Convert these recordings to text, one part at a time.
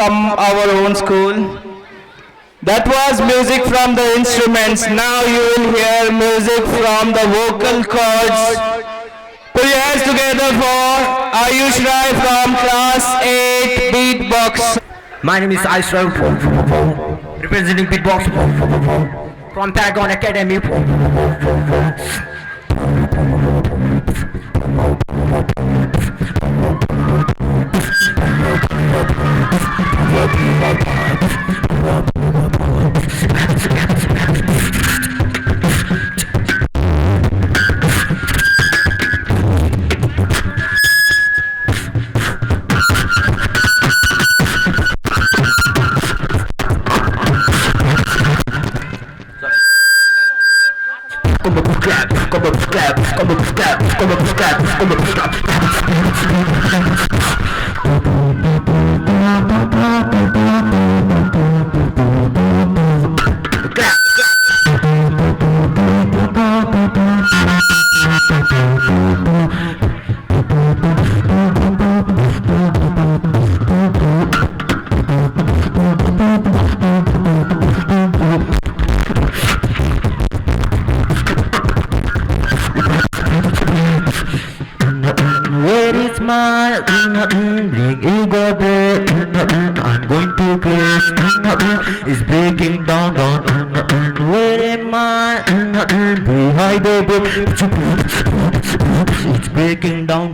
from our own school. That was music from the instruments. Now you will hear music from the vocal cords. Put your hands together for Ayush Rai from class 8 Beatbox. My name is Ayush, representing Beatboxing from Paragon Academy. Where is my bring you go there? I'm going to guess it's breaking down. Where am I? Behind the book, it's breaking down.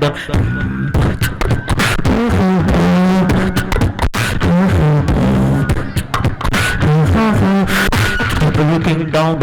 Breaking down.